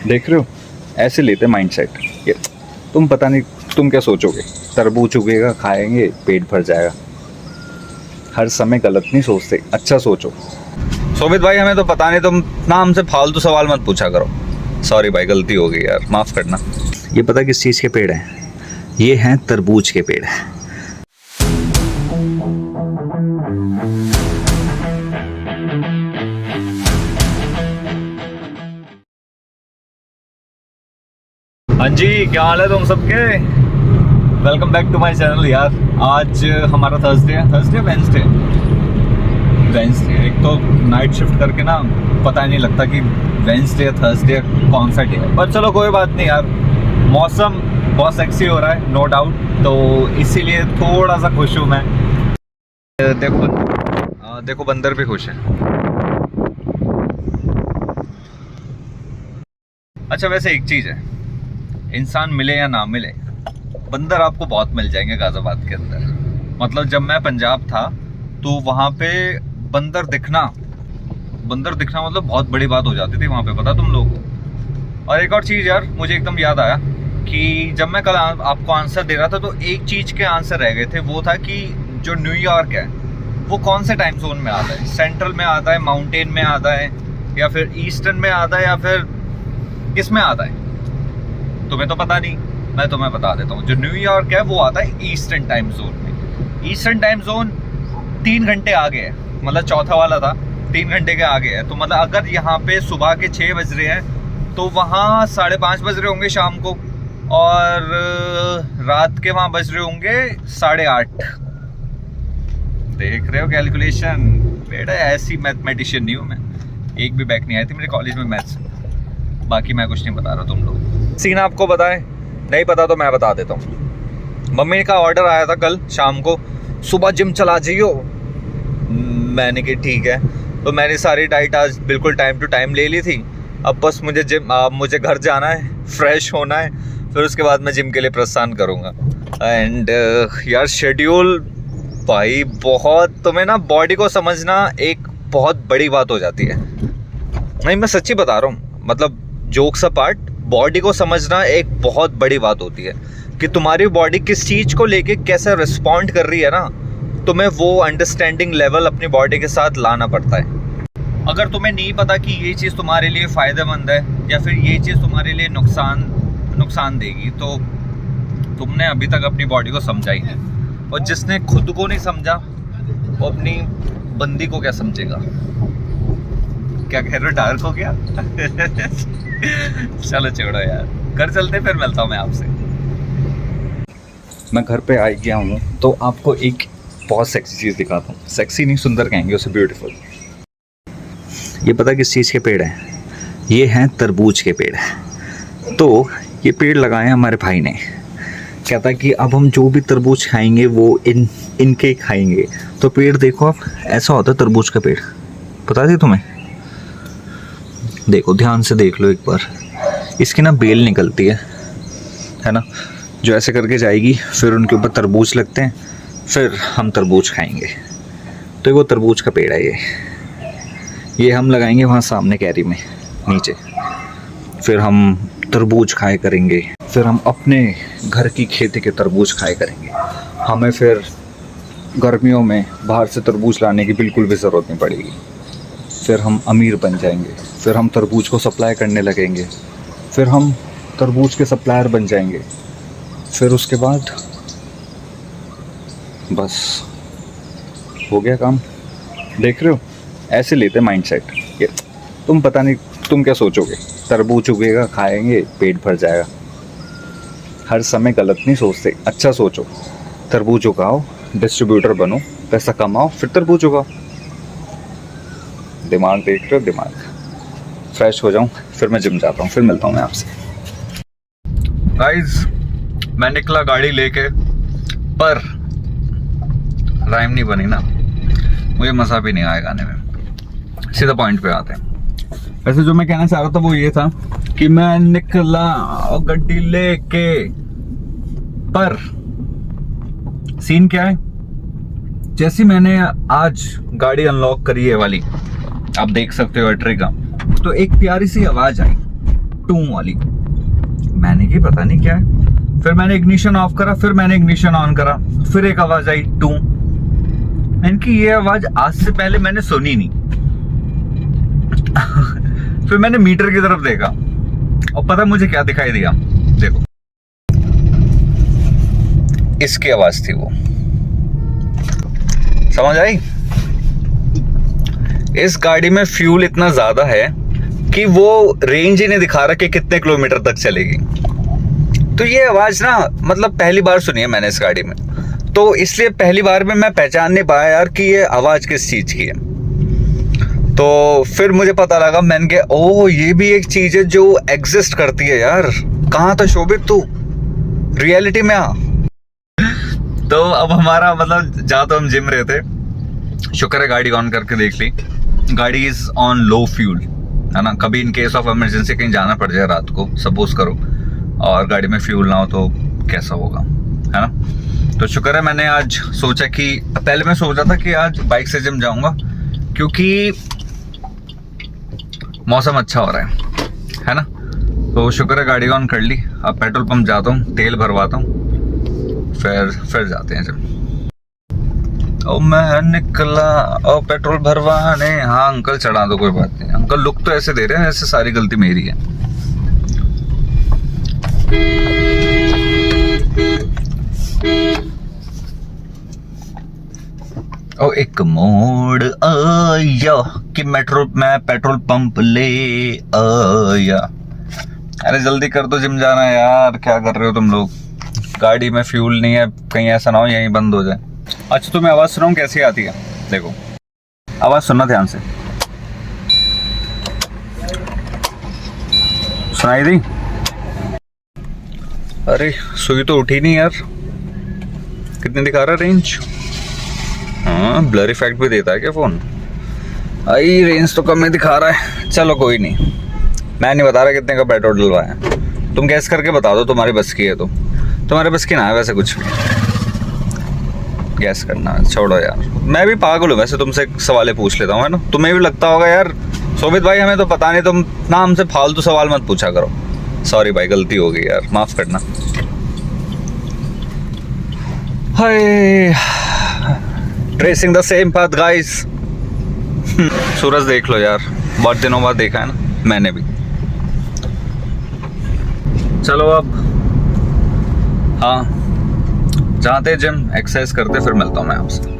देख रहे हो, ऐसे लेते माइंडसेट ये। तुम पता नहीं तुम क्या सोचोगे, तरबूज उगेगा खाएंगे पेट भर जाएगा। हर समय गलत नहीं सोचते, अच्छा सोचो। सोमित भाई हमें तो पता नहीं, तुम ना हमसे फालतू सवाल मत पूछा करो। सॉरी भाई, गलती हो गई यार, माफ़ करना। ये पता किस चीज़ के पेड़ हैं? ये हैं तरबूज के पेड़। हाँ जी, क्या हाल है तुम सबके? Welcome back to my channel यार। आज हमारा थर्सडे है, वेंसडे। एक तो नाइट शिफ्ट करके ना पता ही नहीं लगता कि वेंसडे या थर्सडे कौन सा डे है, पर चलो कोई बात नहीं यार। मौसम बहुत सेक्सी हो रहा है नो डाउट, तो इसीलिए थोड़ा सा खुश हूँ मैं। देखो बंदर भी खुश है। अच्छा वैसे एक चीज़ है, इंसान मिले या ना मिले, बंदर आपको बहुत मिल जाएंगे गाजियाबाद के अंदर। मतलब जब मैं पंजाब था तो वहाँ पे बंदर दिखना मतलब बहुत बड़ी बात हो जाती थी वहाँ पे, पता तुम लोगों को। और एक और चीज़ यार मुझे एकदम याद आया कि जब मैं कल आपको आंसर दे रहा था तो एक चीज़ के आंसर रह गए थे। वो था कि जो न्यूयॉर्क है वो कौन से टाइम जोन में आता है? सेंट्रल में आता है, माउंटेन में आता है, या फिर ईस्टर्न में आता है, या फिर किस में आता है? तुम्हें तो पता नहीं, मैं तुम्हें बता देता हूँ। जो न्यूयॉर्क है वो आता है ईस्टर्न टाइम जोन में। ईस्टर्न टाइम जोन 3 घंटे आगे है, मतलब चौथा वाला था 3 घंटे के आगे है। तो मतलब अगर यहाँ पे सुबह के 6 बज रहे हैं तो वहाँ 5:30 बज रहे होंगे शाम को, और रात के वहाँ बज रहे होंगे 8:30। देख रहे हो कैलकुलेशन? बेटा ऐसी मैथमेटिशियन नहीं हूँ मैं, एक भी बैक नहीं आई थी मेरे कॉलेज में मैथ्स। बाकी मैं कुछ नहीं बता रहा, तुम लोग सीन आपको बताएं, नहीं पता तो मैं बता देता हूँ। मम्मी का ऑर्डर आया था कल शाम को, सुबह जिम चला जाइयो। मैंने कहा ठीक है, तो मैंने सारी डाइट आज बिल्कुल टाइम टू टाइम ले ली थी। अब बस मुझे घर जाना है, फ्रेश होना है, फिर उसके बाद मैं जिम के लिए प्रस्थान करूँगा। एंड यार शेड्यूल भाई बहुत, तुम्हें ना बॉडी को समझना एक बहुत बड़ी बात हो जाती है। नहीं मैं सच्ची बता रहा हूँ, मतलब जोक्स अपार्ट, बॉडी को समझना एक बहुत बड़ी बात होती है कि तुम्हारी बॉडी किस चीज़ को लेके कैसे रिस्पॉन्ड कर रही है ना, तुम्हें वो अंडरस्टैंडिंग लेवल अपनी बॉडी के साथ लाना पड़ता है। अगर तुम्हें नहीं पता कि ये चीज़ तुम्हारे लिए फ़ायदेमंद है या फिर ये चीज़ तुम्हारे लिए नुकसान देगी, तो तुमने अभी तक अपनी बॉडी को समझा ही नहीं। और जिसने खुद को नहीं समझा वो अपनी बंदी को क्या समझेगा? क्या कह रहे हो, डार्क हो गया? चलो छोड़ो यार, घर चलते, फिर मिलता हूँ मैं आपसे। मैं घर पे आ गया हूँ तो आपको एक बहुत सेक्सी चीज़ दिखाता हूँ। सेक्सी नहीं, सुंदर कहेंगे उसे, ब्यूटीफुल। ये पता किस चीज़ के पेड़ हैं? ये हैं तरबूज के पेड़। तो ये पेड़ लगाए हैं हमारे भाई ने। कहता है कि अब हम जो भी तरबूज खाएंगे वो इनके ही खाएंगे। तो पेड़ देखो आप, ऐसा होता है तरबूज का पेड़, पता थी तुम्हें? देखो ध्यान से देख लो एक बार, इसकी ना बेल निकलती है ना, जो ऐसे करके जाएगी, फिर उनके ऊपर तरबूज लगते हैं, फिर हम तरबूज खाएंगे। तो वो तरबूज का पेड़ है ये हम लगाएंगे वहाँ सामने कैरी में नीचे, फिर हम तरबूज खाए करेंगे। फिर हम अपने घर की खेती के तरबूज खाए करेंगे। हमें फिर गर्मियों में बाहर से तरबूज लाने की बिल्कुल भी ज़रूरत नहीं पड़ेगी। फिर हम अमीर बन जाएंगे, फिर हम तरबूज को सप्लाई करने लगेंगे, फिर हम तरबूज के सप्लायर बन जाएंगे। फिर उसके बाद बस हो गया काम। देख रहे हो, ऐसे लेते माइंडसेट ये। तुम पता नहीं तुम क्या सोचोगे, तरबूज उगेगा खाएंगे पेट भर जाएगा। हर समय गलत नहीं सोचते, अच्छा सोचो। तरबूज उगाओ, डिस्ट्रीब्यूटर बनो, पैसा कमाओ, फिर तरबूज उगाओ। दिमाग देख रहे हो, दिमाग फ्रेश हो जाऊं, फिर मैं जिम जाता हूँ, फिर मिलता हूँ मैं आपसे। गाइस मैं निकला गाड़ी लेके, पर राइम नहीं बनी ना, मुझे मज़ा भी नहीं आया गाने में। सीधा पॉइंट पे आते हैं। वैसे जो मैं कहना चाह रहा था वो ये था कि मैं निकला गड्डी लेके, पर सीन क्या है, जैसे मैंने आज गाड़ी अनलॉक करी है वाली, आप देख सकते हो एट्री का, तो एक प्यारी सी आवाज आई। टू वाली। मैंने की पता नहीं क्या है, फिर मैंने इग्निशन ऑफ करा, फिर मैंने इग्निशन ऑन करा, फिर एक आवाज आई टू। मैंने की ये आवाज आज से पहले मैंने सुनी नहीं। फिर मैंने मीटर की तरफ देखा और पता मुझे क्या दिखाई दिया, देखो इसकी आवाज थी वो। समझ आई? इस गाड़ी में फ्यूल इतना ज्यादा है कि वो रेंज ही नहीं दिखा रहा कि कितने किलोमीटर तक चलेगी। तो ये आवाज ना मतलब पहली बार सुनी है मैंने इस गाड़ी में, तो इसलिए पहली बार में मैं पहचान नहीं पाया यार कि ये आवाज किस चीज की है। तो फिर मुझे पता लगा, मैंने कहा ओह ये भी एक चीज है जो एग्जिस्ट करती है यार। कहाँ था शोभित तू, रियलिटी में आ। तो अब हमारा मतलब जहाँ तो हम जिम रहे थे, शुक्र है गाड़ी ऑन करके देख ली, गाड़ी इज ऑन लो फ्यूल, है ना। कभी इन केस ऑफ इमरजेंसी कहीं जाना पड़ जाए रात को, सपोज करो, और गाड़ी में फ्यूल ना हो तो कैसा होगा, है ना। तो शुक्र है मैंने आज सोचा कि पहले मैं सोच रहा था कि आज बाइक से जिम जाऊंगा क्योंकि मौसम अच्छा हो रहा है ना। तो शुक्र है गाड़ी ऑन कर ली। अब पेट्रोल पंप जाता हूँ, तेल भरवाता हूँ, फिर जाते हैं जब। ओ मैं निकला और पेट्रोल भरवाने। हाँ अंकल चढ़ा दो, कोई बात नहीं। अंकल लुक तो ऐसे दे रहे हैं ऐसे सारी गलती मेरी है। ओ एक मोड़ आया कि मैं पेट्रोल पंप ले आया। अरे जल्दी कर दो, जिम जाना है यार, क्या कर रहे हो तुम लोग। गाड़ी में फ्यूल नहीं है, कहीं ऐसा ना हो यहीं बंद हो जाए। अच्छा तो मैं आवाज सुनाऊं कैसी आती है, देखो आवाज सुनना ध्यान से। सुनाई दी? अरे सुई तो उठी नहीं यार। कितने दिखा रहा है रेंज? हाँ ब्लर इफेक्ट भी देता है क्या फोन? आई रेंज तो कम ही दिखा रहा है। चलो कोई नहीं, मैं नहीं बता रहा कितने का पेट्रोल डलवाया, तुम गैस करके बता दो, तुम्हारी बस की है तो। तुम्हारे बस की ना है वैसे कुछ भी गैस करना, छोड़ो यार। मैं भी पागल हूँ वैसे, तुमसे सवाल पूछ लेता हूँ, है ना। तुम्हें भी लगता होगा यार शोभित भाई हमें तो पता नहीं, तुम ना हमसे फालतू सवाल मत पूछा करो। सॉरी भाई, गलती हो गई यार, माफ करना। Hi tracing the same path guys. सूरज देख लो यार, बहुत दिनों बाद देखा है ना मैंने भी। चलो अब हाँ जाते जिम, एक्सरसाइज करते, फिर मिलता हूँ मैं आपसे।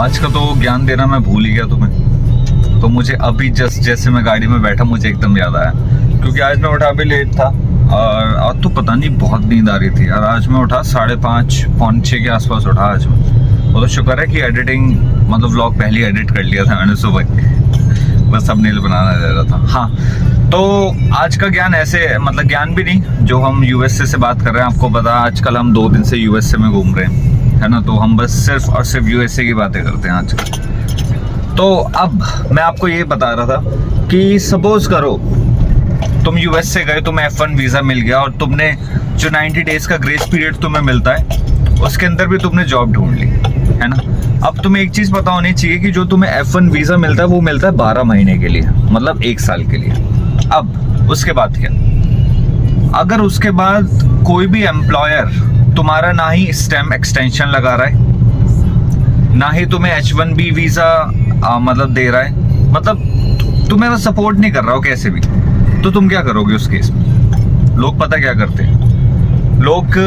आज का तो ज्ञान देना मैं भूल ही गया तुम्हें, तो मुझे अभी जस्ट जैसे मैं गाड़ी में बैठा मुझे एकदम याद आया, क्योंकि आज मैं उठा भी लेट था और आज तो पता नहीं बहुत नींद आ रही थी यार। आज मैं उठा 5:30 पौने 6 के आसपास उठा आज मैं। वो तो शुक्र है कि एडिटिंग मतलब व्लॉग पहले एडिट कर लिया था मैंने सुबह, बस थंबनेल बनाना रह रहा था। हाँ तो आज का ज्ञान ऐसे मतलब ज्ञान भी नहीं, जो हम यूएसए से बात कर रहे हैं, आपको पता आजकल हम 2 दिन से यूएसए में घूम रहे हैं, है ना। तो हम बस सिर्फ और सिर्फ यूएसए की बातें करते हैं आजकल। तो अब मैं आपको ये बता रहा था कि सपोज करो तुम यूएसए गए, तुम्हें F1 वीज़ा मिल गया और तुमने जो 90 डेज का ग्रेस पीरियड तुम्हें मिलता है उसके अंदर भी तुमने जॉब ढूंढ ली, है ना। अब तुम्हें एक चीज़ पता होनी चाहिए कि जो तुम्हें F1 वीज़ा मिलता है वो मिलता है 12 महीने के लिए, मतलब 1 साल के लिए। अब उसके बाद क्या, अगर उसके बाद कोई भी एम्प्लॉयर तुम्हारा ना ही स्टेम एक्सटेंशन लगा रहा है, ना ही तुम्हें H1B वीज़ा मतलब दे रहा है, मतलब तुम्हें वो सपोर्ट नहीं कर रहा हो कैसे भी, तो तुम क्या करोगे उस केस में? लोग पता क्या करते हैं, लोग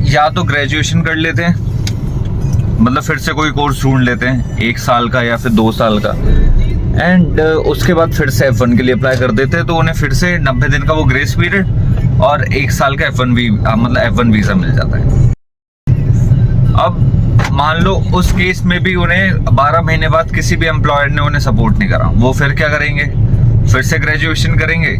या तो ग्रेजुएशन कर लेते हैं, मतलब फिर से कोई कोर्स ढूंढ लेते हैं 1 साल का या फिर 2 साल का, एंड उसके बाद फिर से F1 के लिए अप्लाई कर देते हैं, तो उन्हें फिर से 90 दिन का वो ग्रेस पीरियड और 1 साल का F1 वीज़ा मिल जाता है। अब मान लो उस केस में भी उन्हें 12 महीने बाद किसी भी एम्प्लॉयर ने उन्हें सपोर्ट नहीं करा, वो फिर क्या करेंगे? फिर से ग्रेजुएशन करेंगे,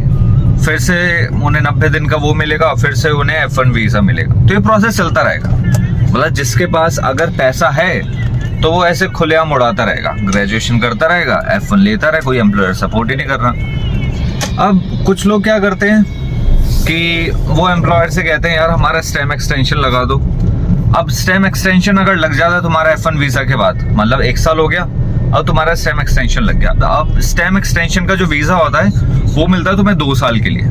फिर से उन्हें 90 दिन का वो मिलेगा, फिर से उन्हें F1 वीज़ा मिलेगा। तो ये प्रोसेस चलता रहेगा। मतलब जिसके पास अगर पैसा है तो वो ऐसे खुलेआम उड़ाता रहेगा, ग्रेजुएशन करता रहेगा, F1 लेता रहेगा, कोई एम्प्लॉयर सपोर्ट ही नहीं कर रहा। अब कुछ लोग क्या करते हैं कि वो एम्प्लॉयर से कहते हैं यार हमारा स्टेम एक्सटेंशन लगा दो। अब स्टेम एक्सटेंशन अगर लग जाता है तुम्हारा F1 वीज़ा के बाद, मतलब 1 साल हो गया, अब तुम्हारा स्टेम एक्सटेंशन लग गया। अब स्टेम एक्सटेंशन का जो वीज़ा होता है वो मिलता है तुम्हें 2 साल के लिए।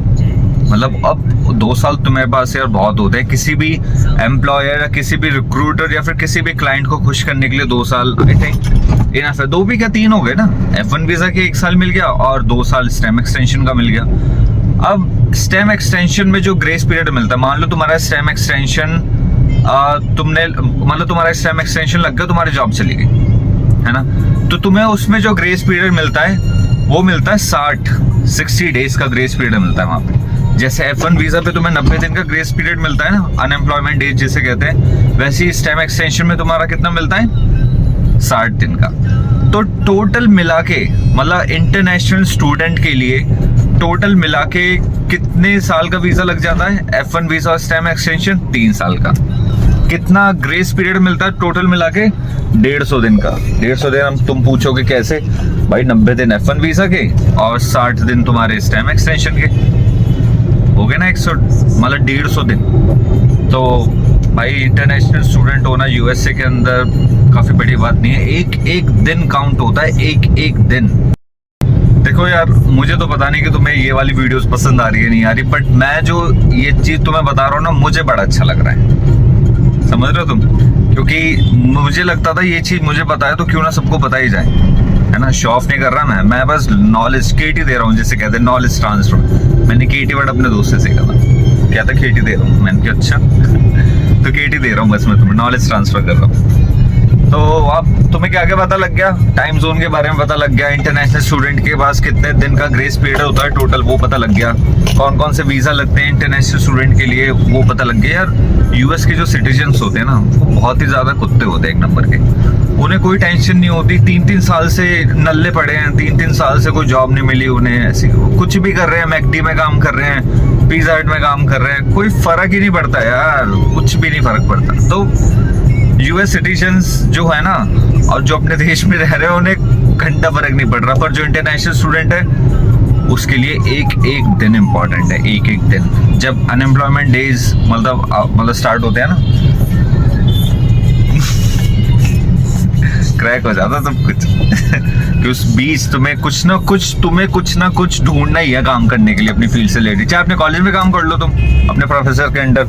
मतलब अब 2 साल तुम्हारे पास यार बहुत होते हैं। किसी भी एम्प्लॉयर या किसी भी रिक्रूटर या फिर किसी भी क्लाइंट को खुश करने के लिए 2 साल आई थिंक इनफ है। 2 भी क्या 3 हो गए ना। F1 वीज़ा के 1 साल मिल गया और 2 साल स्टेम एक्सटेंशन का मिल गया। अब स्टेम एक्सटेंशन में जो ग्रेस पीरियड मिलता है, मान लो तुम्हारा स्टेम एक्सटेंशन तुम्हारा स्टेम एक्सटेंशन लग गया, तुम्हारी जॉब चली गई है ना, तो तुम्हें उसमें जो ग्रेस पीरियड मिलता है वो मिलता है 60 डेज का ग्रेस पीरियड मिलता है वहाँ पे। जैसे F1 वीज़ा पे तुम्हें 90 दिन का ग्रेस पीरियड मिलता है ना, अनएम्प्लॉयमेंट डेज जिसे कहते हैं, वैसे ही स्टेम एक्सटेंशन में तुम्हारा कितना मिलता है? 60 दिन का। तो टोटल मिला के मतलब इंटरनेशनल स्टूडेंट के लिए टोटल मिला के कितने साल का वीज़ा लग जाता है? F1 वीज़ा और स्टेम एक्सटेंशन 3 साल का। कितना ग्रेस पीरियड मिलता है टोटल मिला के? 150 दिन का। 150 दिन। हम तुम पूछोगे कैसे भाई? 90 दिन F1 वीज़ा के और 60 दिन तुम्हारे स्टेम एक्सटेंशन के, हो गए ना 150 दिन। तो भाई इंटरनेशनल स्टूडेंट होना यूएसए के अंदर काफ़ी बड़ी बात नहीं है। एक दिन काउंट होता है, एक दिन। देखो यार, मुझे तो पता नहीं कि तुम्हें ये वाली वीडियोस पसंद आ रही है नहीं आ रही, बट मैं जो ये चीज़ तुम्हें बता रहा हूँ ना, मुझे बड़ा अच्छा लग रहा है। समझ रहे हो तुम? क्योंकि मुझे लगता था ये चीज़ मुझे पता है तो क्यों ना सबको पता ही जाए, है ना। शो ऑफ नहीं कर रहा मैं बस नॉलेज केटी दे रहा हूँ, जिसे कहते हैं नॉलेज ट्रांसफर। मैंने केटी वर्ड अपने दोस्त से सीखा था, क्या था केटी दे रहा हूँ, मैंने कहा अच्छा तो केटी दे रहा हूँ बस, मैं तुम्हें नॉलेज ट्रांसफर कर रहा हूँ। तो अब तुम्हें क्या क्या पता लग गया? टाइम जोन के बारे में पता लग गया, इंटरनेशनल स्टूडेंट के पास कितने दिन का ग्रेस पीरियड होता है टोटल वो पता लग गया, कौन कौन से वीज़ा लगते हैं इंटरनेशनल स्टूडेंट के लिए वो पता लग गया। यार यूएस के जो सिटीजन्स होते हैं ना, वो बहुत ही ज़्यादा कुत्ते होते हैं, 1 नंबर के। उन्हें कोई टेंशन नहीं होती, 3-3 साल से नल्ले पड़े हैं, 3-3 साल से कोई जॉब नहीं मिली उन्हें, ऐसी कुछ भी कर रहे हैं, मैकडी में काम कर रहे हैं, पिज़्ज़ा हट में काम कर रहे हैं, कोई फ़र्क ही नहीं पड़ता यार, कुछ भी नहीं फ़र्क पड़ता। तो यूएस सिटीजन्स जो है ना, और जो अपने देश में रह रहे हैं, उन्हें घंटा फर्क नहीं पड़ रहा, पर जो इंटरनेशनल स्टूडेंट है उसके लिए एक दिन इम्पॉर्टेंट है। एक दिन जब अनएम्प्लॉयमेंट डेज मतलब स्टार्ट होते हैं ना, क्रैक हो जाता सब कुछ कि उस बीच तुम्हें कुछ ना कुछ ढूंढना ही है काम करने के लिए अपनी फील्ड से रिलेटेड। चाहे अपने कॉलेज में काम कर लो तुम अपने प्रोफेसर के अंडर,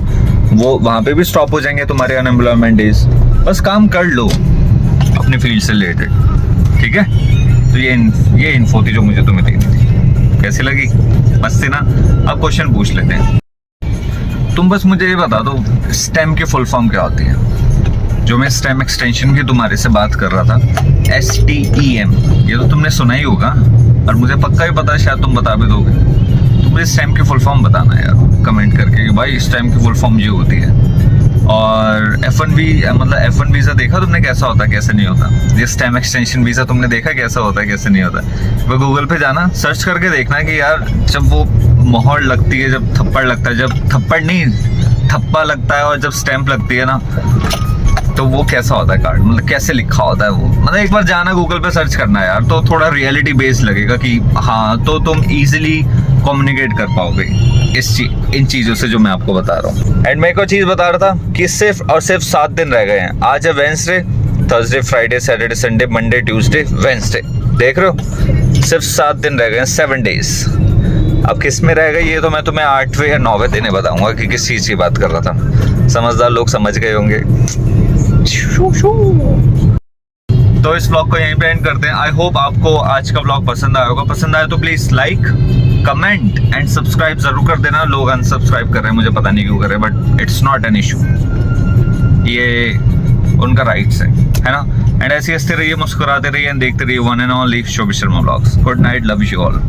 वो वहाँ पे भी स्टॉप हो जाएंगे तुम्हारे अनएम्प्लॉयमेंट डेज, बस काम कर लो अपनी फील्ड से रिलेटेड, ठीक है। तो ये इन्फो थी जो मुझे तुम्हें देनी थी। कैसी लगी? मस्त थी ना? अब क्वेश्चन पूछ लेते हैं। तुम बस मुझे ये बता दो स्टेम की फुल फॉर्म क्या होती है? जो मैं स्टेम एक्सटेंशन की तुम्हारे से बात कर रहा था, STEM, ये तो तुमने सुना ही होगा और मुझे पक्का ही पता है, शायद तुम बता भी दोगे। तो मुझे स्टेम की फुल फॉर्म बताना है यार, कमेंट करके कि भाई स्टेम की फुल फॉर्म ये होती है। और F1 वीज़ा देखा तुमने कैसा होता है कैसे नहीं होता? ये स्टेम एक्सटेंशन वीज़ा तुमने देखा कैसा होता है कैसे नहीं होता? वो गूगल पे जाना, सर्च करके देखना कि यार जब वो मोहर लगती है, जब थप्पड़ लगता है, जब थप्पड़ नहीं थप्पा लगता है, और जब स्टैंप लगती है ना, तो वो कैसा होता है कार्ड, मतलब कैसे लिखा होता है वो। मतलब एक बार जाना गूगल पे सर्च करना यार, तो थोड़ा रियलिटी बेस्ड लगेगा कि हाँ, तो तुम इजीली कम्युनिकेट कर पाओगे इन चीज़ों से जो मैं आपको बता रहा हूँ। एंड मैं एक और चीज़ बता रहा था कि सिर्फ और सिर्फ 7 दिन रह गए हैं। आज है Wednesday, Thursday, Friday, Saturday, Sunday, Monday, Tuesday, Wednesday. देख रहे हो, सिर्फ 7 दिन रह गए हैं, 7 डेज। अब किस में रह गए ये तो मैं तुम्हें 8वें या 9वें दिन बताऊंगा कि किस चीज़ की बात कर रहा था। समझदार लोग समझ गए होंगे। तो इस व्लॉग को यहीं पे एंड करते हैं। आई होप आपको आज का व्लॉग पसंद आया होगा। पसंद आया तो please like, comment and subscribe जरूर कर देना। लोग अनसब्सक्राइब कर रहे हैं, मुझे पता नहीं क्यों कर रहे हैं, but it's not an issue, ये उनका राइट्स है ना। एंड ऐसे हंसते रहिए, मुस्कुराते रहिए एंड देखते रहिए one and only Shobhit Sharma vlogs. Good night, love you all.